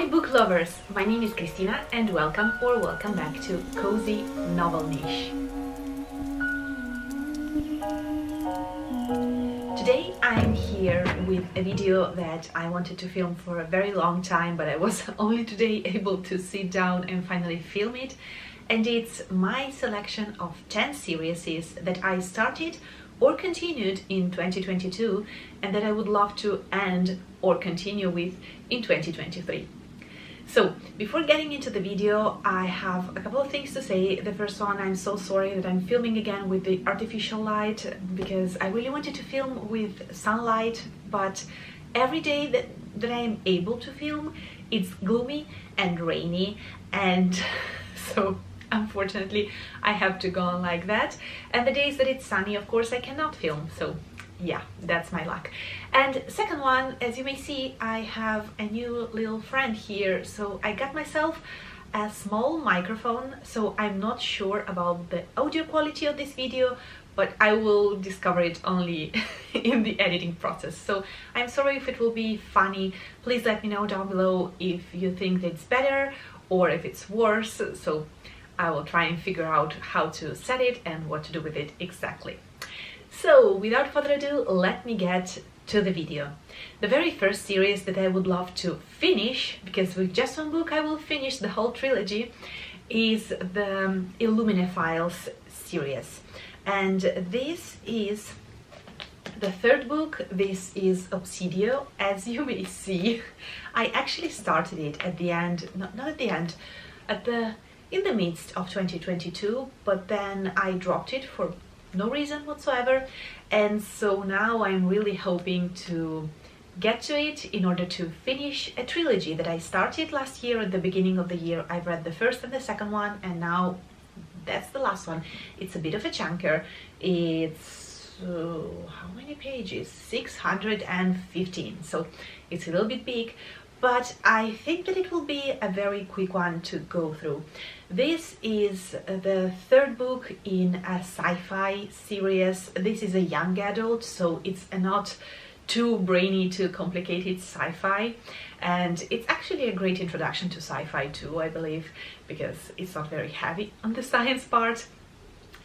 Hi book lovers, my name is Christina and welcome back to Cozy Novel Niche. Today I'm here with a video that I wanted to film for a very long time, but I was only today able to sit down and finally film it. And it's my selection of 10 series that I started or continued in 2022 and that I would love to end or continue with in 2023. So, before getting into the video, I have a couple of things to say. The first one, I'm so sorry that I'm filming again with the artificial light because I really wanted to film with sunlight, but every day that I'm able to film, it's gloomy and rainy, and so unfortunately I have to go on like that. And the days that it's sunny, of course, I cannot film, so yeah, that's my luck. And second one, as you may see, I have a new little friend here, so I got myself a small microphone, so I'm not sure about the audio quality of this video, but I will discover it only in the editing process. So I'm sorry if it will be funny. Please let me know down below if you think that it's better or if it's worse, so I will try and figure out how to set it and what to do with it exactly. So, without further ado, let me get to the video. The very first series that I would love to finish, because with just one book I will finish the whole trilogy, is the Illumine Files series. And this is the third book. This is Obsidio. As you may see, I actually started it at the end, not at the end, in the midst of 2022, but then I dropped it for no reason whatsoever, and so now I'm really hoping to get to it in order to finish a trilogy that I started last year. At the beginning of the year I've read the first and the second one, and now that's the last one. It's a bit of a chunker. It's how many pages? 615, so it's a little bit big, but I think that it will be a very quick one to go through. This is the third book in a sci-fi series. This is a young adult, so it's a not too brainy, too complicated sci-fi, and it's actually a great introduction to sci-fi too, I believe, because it's not very heavy on the science part.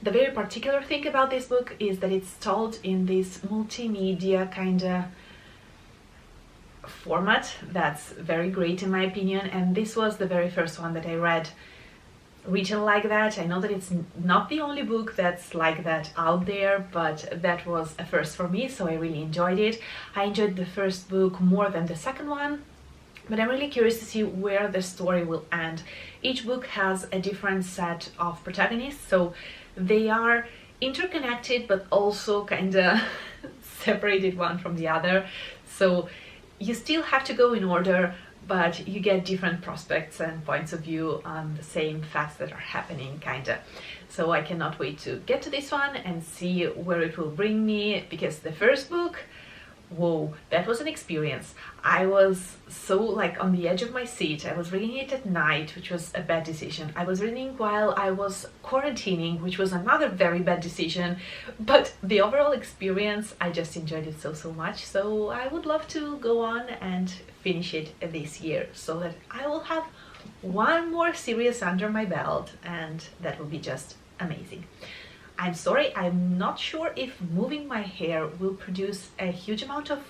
The very particular thing about this book is that it's told in this multimedia kind of format that's very great in my opinion, and this was the very first one that I read written like that. I know that it's not the only book that's like that out there, but that was a first for me, so I really enjoyed it. I enjoyed the first book more than the second one, but I'm really curious to see where the story will end. Each book has a different set of protagonists, so they are interconnected but also kind of separated one from the other, so you still have to go in order, but you get different prospects and points of view on the same facts that are happening, kinda. So I cannot wait to get to this one and see where it will bring me, because the first book, whoa, that was an experience. I was so like on the edge of my seat. I was reading it at night, which was a bad decision. I was reading while I was quarantining, which was another very bad decision. But the overall experience, I just enjoyed it so much. So I would love to go on and finish it this year, so that I will have one more series under my belt, and that will be just amazing. I'm sorry, I'm not sure if moving my hair will produce a huge amount of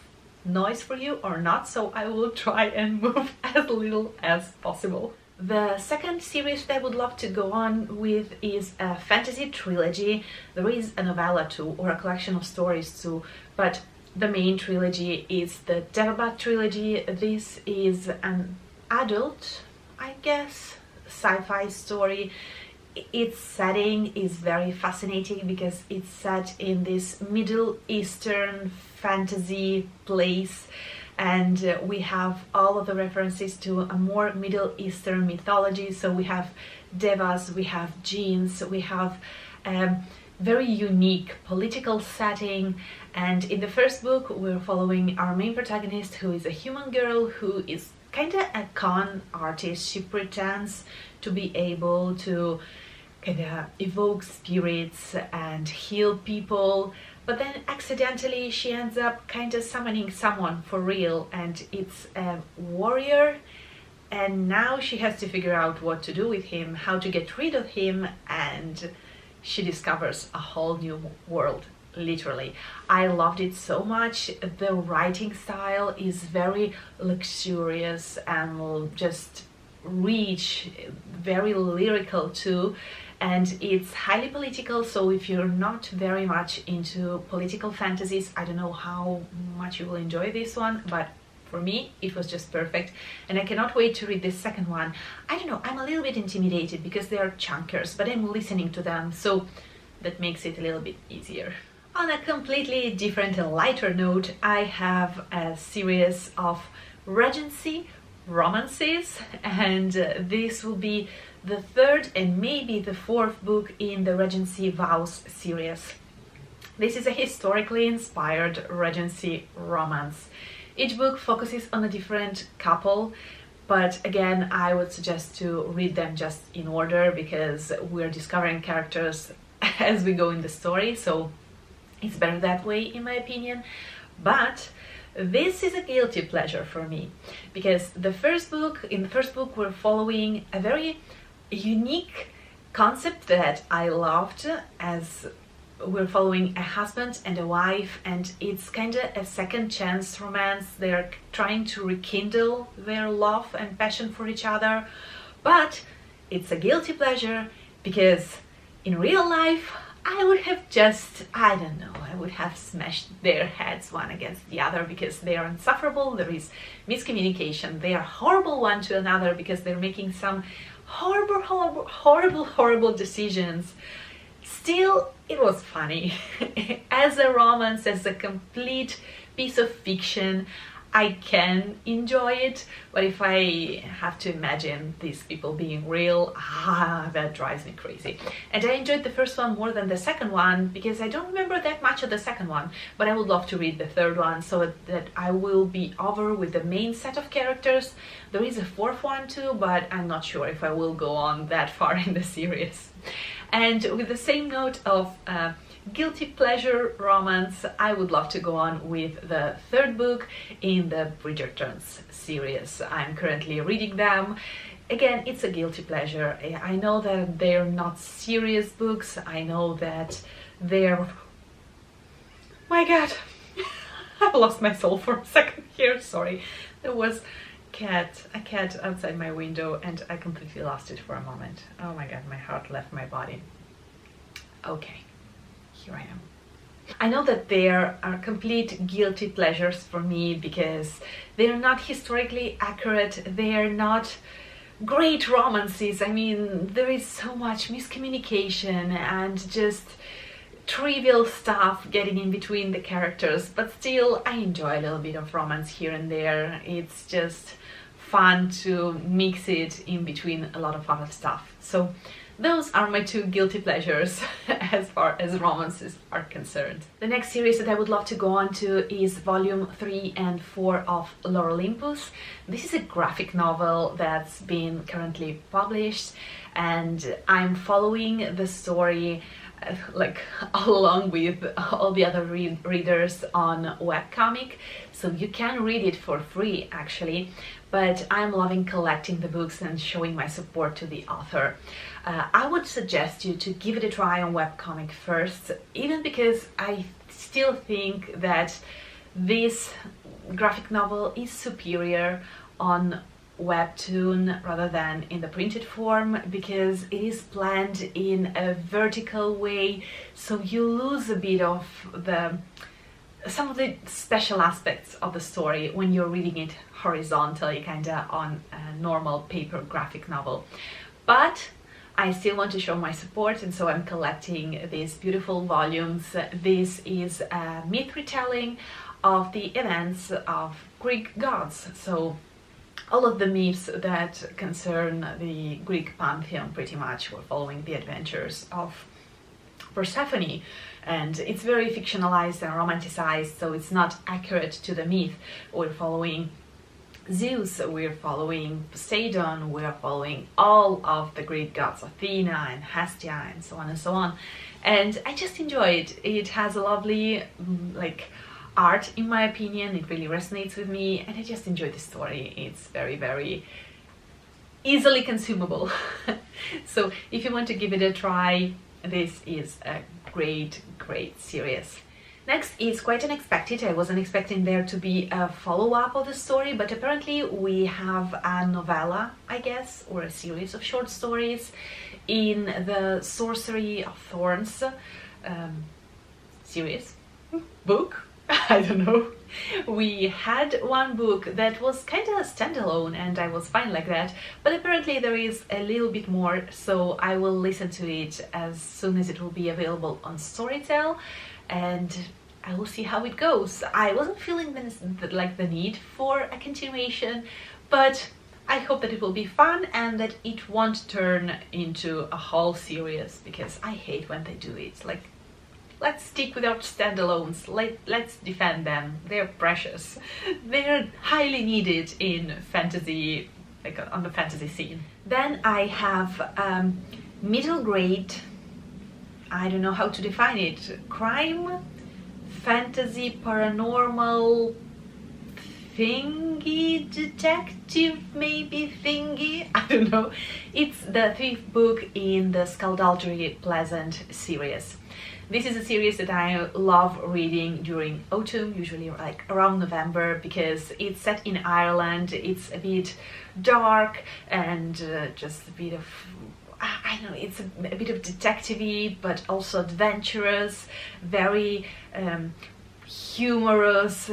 noise for you or not, so I will try and move as little as possible. The second series that I would love to go on with is a fantasy trilogy. There is a novella too, or a collection of stories too, but the main trilogy is the Devabat trilogy. This is an adult, I guess, sci-fi story. Its setting is very fascinating because it's set in this Middle Eastern fantasy place, and we have all of the references to a more Middle Eastern mythology. So we have devas, we have jinns, we have very unique political setting. And in the first book we're following our main protagonist, who is a human girl who is kind of a con artist. She pretends to be able to kind of evoke spirits and heal people, but then accidentally she ends up kind of summoning someone for real, and it's a warrior and now she has to figure out what to do with him, how to get rid of him, and she discovers a whole new world, literally. I loved it so much. The writing style is very luxurious and just rich, very lyrical too, and it's highly political, so if you're not very much into political fantasies, I don't know how much you will enjoy this one, but for me it was just perfect, and I cannot wait to read this second one. I don't know, I'm a little bit intimidated because they are chunkers, but I'm listening to them, so that makes it a little bit easier. On a completely different and lighter note, I have a series of Regency romances, and this will be the third and maybe the fourth book in the Regency Vows series. This is a historically inspired Regency romance. Each book focuses on a different couple, but again, I would suggest to read them just in order because we're discovering characters as we go in the story, so it's better that way in my opinion. But this is a guilty pleasure for me because in the first book we're following a very unique concept that I loved, as we're following a husband and a wife, and it's kind of a second chance romance. They're trying to rekindle their love and passion for each other, but it's a guilty pleasure because in real life I would have just, I don't know, I would have smashed their heads one against the other because they are insufferable, there is miscommunication, they are horrible one to another because they're making some horrible decisions. Still, it was funny. As a romance, as a complete piece of fiction, I can enjoy it, but if I have to imagine these people being real, that drives me crazy. And I enjoyed the first one more than the second one because I don't remember that much of the second one, but I would love to read the third one so that I will be over with the main set of characters. There is a fourth one too, but I'm not sure if I will go on that far in the series. And with the same note of guilty pleasure romance, I would love to go on with the third book in the Bridgertons series. I'm currently reading them. Again, it's a guilty pleasure. I know that they're not serious books. I know that they're... My God, I lost my soul for a second here, sorry. There was a cat outside my window and I completely lost it for a moment. Oh my God, my heart left my body. Okay. Here I am. I know that there are complete guilty pleasures for me because they're not historically accurate, they're not great romances. I mean, there is so much miscommunication and just trivial stuff getting in between the characters, but still I enjoy a little bit of romance here and there. It's just fun to mix it in between a lot of other stuff. So those are my two guilty pleasures as far as romances are concerned. The next series that I would love to go on to is volume 3 and 4 of Lore Olympus. This is a graphic novel that's been currently published, and I'm following the story like all along with all the other readers on webcomic, so you can read it for free actually, but I'm loving collecting the books and showing my support to the author. I would suggest you to give it a try on webcomic first, even because I still think that this graphic novel is superior on webtoon rather than in the printed form, because it is planned in a vertical way, so you lose a bit of some of the special aspects of the story when you're reading it horizontally, kinda on a normal paper graphic novel. But I still want to show my support, and so I'm collecting these beautiful volumes. This is a myth retelling of the events of Greek gods, so all of the myths that concern the Greek pantheon pretty much were following the adventures of Persephone, and it's very fictionalized and romanticized, so it's not accurate to the myth. We're following Zeus, we're following Poseidon, we're following all of the Greek gods, Athena and Hestia and so on and so on. And I just enjoy it. It has a lovely art, in my opinion. It really resonates with me, and I just enjoy the story. It's very easily consumable. So if you want to give it a try, this is a great series. Next is quite unexpected. I wasn't expecting there to be a follow-up of the story, but apparently we have a novella, I guess, or a series of short stories in the Sorcery of Thorns series, book, I don't know. We had one book that was kind of standalone and I was fine like that, but apparently there is a little bit more, so I will listen to it as soon as it will be available on Storytel, and I will see how it goes. I wasn't feeling the need for a continuation, but I hope that it will be fun and that it won't turn into a whole series, because I hate when they do it. Like, let's stick with our standalones, let's defend them, they're precious. They're highly needed in fantasy, like on the fantasy scene. Then I have middle grade, I don't know how to define it, crime, fantasy, paranormal, thingy, detective, maybe thingy, I don't know. It's the 5th book in the Skaldaldri Pleasant series. This is a series that I love reading during autumn, usually like around November, because it's set in Ireland, it's a bit dark and just a bit of, I don't know, it's a bit of detective-y, but also adventurous, very humorous,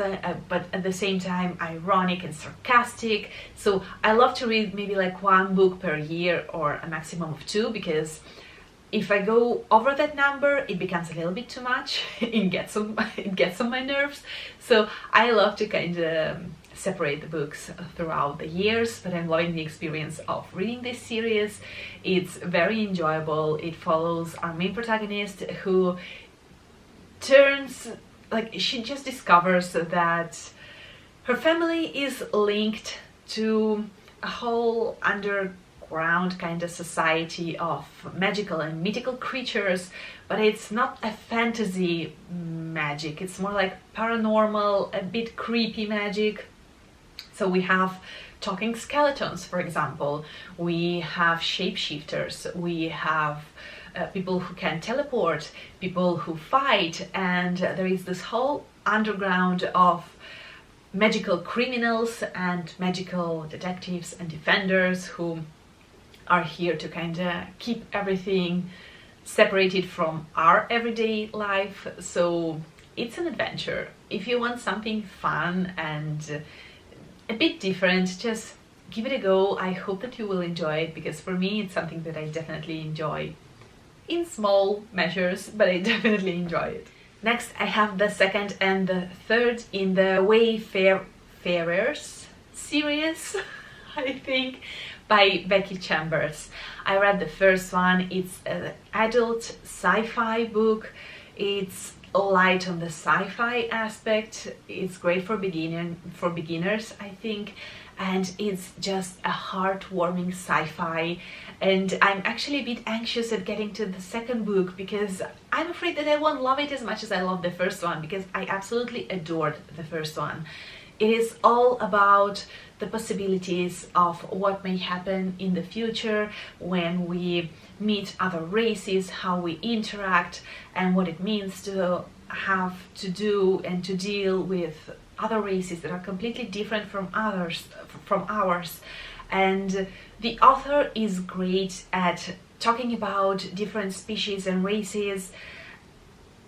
but at the same time ironic and sarcastic. So I love to read maybe like one book per year or a maximum of 2, because if I go over that number, it becomes a little bit too much. It gets on my nerves. So I love to kind of separate the books throughout the years, but I'm loving the experience of reading this series. It's very enjoyable. It follows our main protagonist, who she just discovers that her family is linked to a whole underground kind of society of magical and mythical creatures, but it's not a fantasy magic, it's more like paranormal, a bit creepy magic. So we have talking skeletons, for example, we have shapeshifters, we have people who can teleport, people who fight, and there is this whole underground of magical criminals and magical detectives and defenders who are here to kind of keep everything separated from our everyday life. So it's an adventure. If you want something fun and a bit different, just give it a go. I hope that you will enjoy it, because for me it's something that I definitely enjoy in small measures, but I definitely enjoy it. Next I have the 2nd and the 3rd in the Wayfarers series, I think, by Becky Chambers. I read the first one. It's an adult sci-fi book. It's light on the sci-fi aspect. It's great for beginners, I think, and it's just a heartwarming sci-fi. And I'm actually a bit anxious at getting to the 2nd book, because I'm afraid that I won't love it as much as I love the first one, because I absolutely adored the first one. It is all about the possibilities of what may happen in the future when we meet other races, how we interact, and what it means to have to do and to deal with other races that are completely different from ours. And the author is great at talking about different species and races,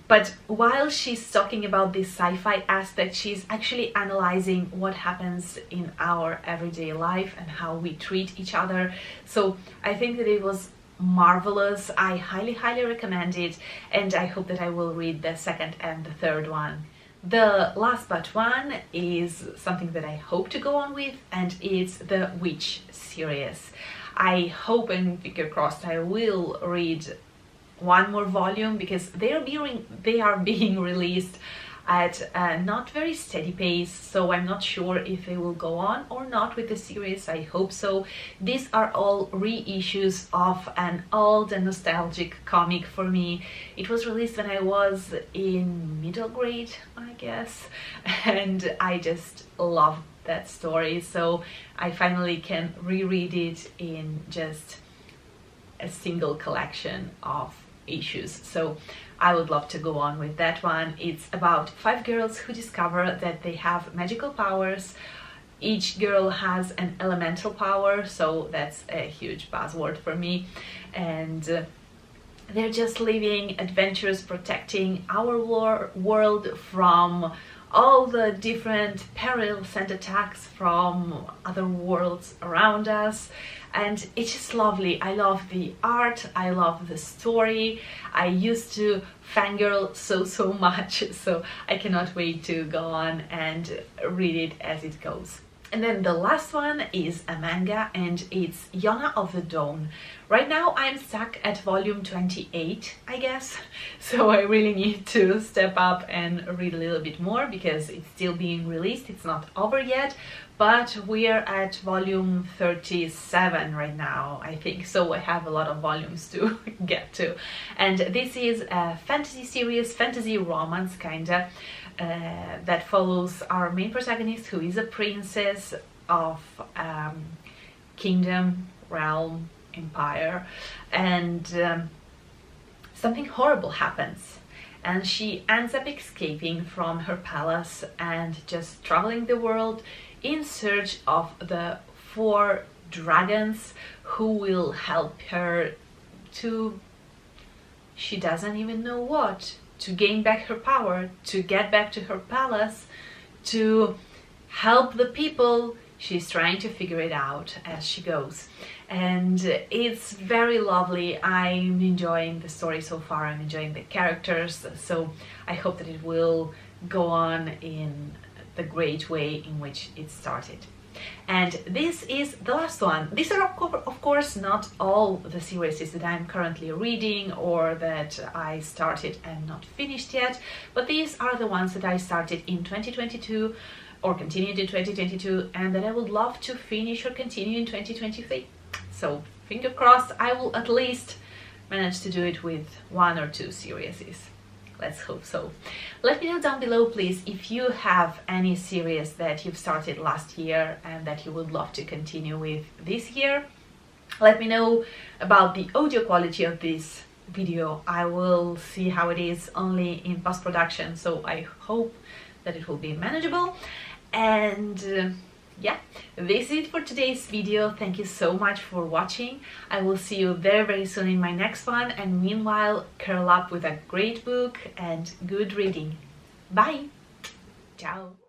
but while she's talking about this sci-fi aspect, she's actually analyzing what happens in our everyday life and how we treat each other. So I think that it was marvelous. I highly recommend it, and I hope that I will read the 2nd and the 3rd one. The last but one is something that I hope to go on with, and it's the Witch series. I hope, and finger crossed, I will read one more volume, because they are being released at a not very steady pace, so I'm not sure if they will go on or not with the series. I hope so. These are all reissues of an old and nostalgic comic for me. It was released when I was in middle grade, I guess, and I just love that story, so I finally can reread it in just a single collection of issues. So I would love to go on with that one. It's about 5 girls who discover that they have magical powers. Each girl has an elemental power, so that's a huge buzzword for me, and they're just living adventures, protecting our world from all the different perils and attacks from other worlds around us. And it's just lovely. I love the art, I love the story. I used to fangirl so much, so I cannot wait to go on and read it as it goes. And then the last one is a manga, and it's Yona of the Dawn. Right now I'm stuck at volume 28, I guess, so I really need to step up and read a little bit more because it's still being released, it's not over yet, but we're at volume 37 right now, I think, so I have a lot of volumes to get to. And this is a fantasy series, fantasy romance kinda, that follows our main protagonist, who is a princess of kingdom, realm, empire, and something horrible happens and she ends up escaping from her palace and just traveling the world in search of the 4 dragons who will help her to, she doesn't even know what, to gain back her power, to get back to her palace, to help the people. She's trying to figure it out as she goes, and it's very lovely. I'm enjoying the story so far, I'm enjoying the characters, so I hope that it will go on in the great way in which it started. And this is the last one. These are of course not all the series that I'm currently reading or that I started and not finished yet, but these are the ones that I started in 2022 or continued in 2022 and that I would love to finish or continue in 2023. So finger crossed, I will at least manage to do it with 1 or 2 series. Let's hope so. Let me know down below, please, if you have any series that you've started last year and that you would love to continue with this year. Let me know about the audio quality of this video. I will see how it is only in post-production, so I hope that it will be manageable. And yeah, this is it for today's video. Thank you so much for watching. I will see you very soon in my next one, and meanwhile curl up with a great book and good reading. Bye! Ciao!